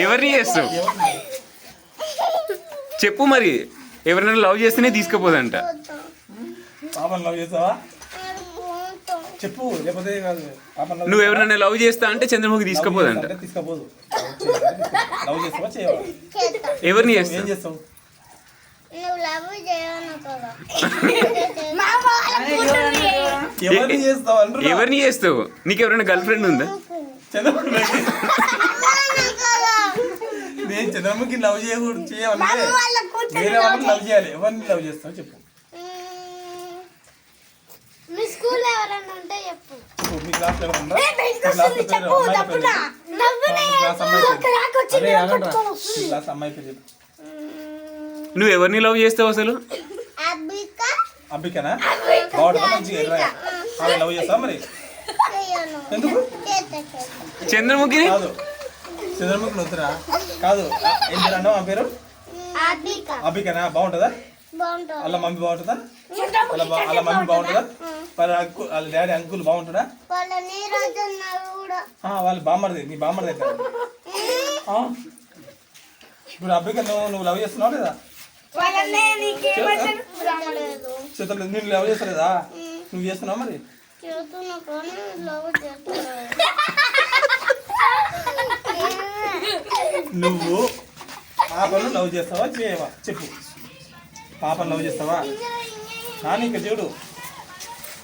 ఎవరిని చేస్తావు చెప్పు మరి. ఎవరైనా లవ్ చేస్తేనే తీసుకుపోదంట. పాపని లవ్ చేస్తావా చెప్పు, లేకపోతే నువ్వు ఎవరైనా లవ్ చేస్తా అంటే చంద్రముఖి తీసుకుపోదంట. తీసుకపోదు. లవ్ చేస్తావా చేయవా? ఎవరిని ఏం చేస్తావు? చేస్తావు? ఎవరిని చేస్తావు అంటున్నా? ఎవరిని చేస్తావు? నీకు ఎవరైనా గర్ల్ ఫ్రెండ్ ఉందా? నేను చంద్రముఖి లవ్ చేయకూడదు, చేయాలంటే వేరే వాళ్ళని లవ్ చేయాలి. ఎవరిని లవ్ చేస్తావు చెప్పు. మీ స్కూల్ ఎవరైనా ఉంటే చెప్పు. మీ క్లాస్ లో ఉందా? క్లాస్ అమ్మాయి పేరు చెప్పు. నువ్వు ఎవరిని లవ్ చేస్తావు అసలు? అబ్బికనా? బాగుంటుందా? మంచిగా ఆమె లవ్ చేస్తావా మరి? ఎందుకు? చంద్రముఖిని కాదు, చంద్రముఖి వద్దురా. కాదు, ఏం పేరు అన్నావు ఆ పేరు? అబ్బికనా? బాగుంటుందా? వాళ్ళ మమ్మీ బాగుంటుందా? వాళ్ళ మమ్మీ బాగుంటుందా? వాళ్ళ డాడీ అంకుల్ బాగుంటుందా? వాళ్ళ బామ్మర్ది, నీ బామ్మర్ది ఎక్కడ? ఇప్పుడు అబ్బిక నువ్వు లవ్ చేస్తున్నావు లేదా? చేతులు నేను లవ్ చేస్తలేదా? నువ్వు చేస్తున్నావు మరి? నువ్వు పాపను లవ్ చేస్తావా చేయవా చెప్పు. పాపను లవ్ చేస్తావా? నాని ఇక్కడ చూడు.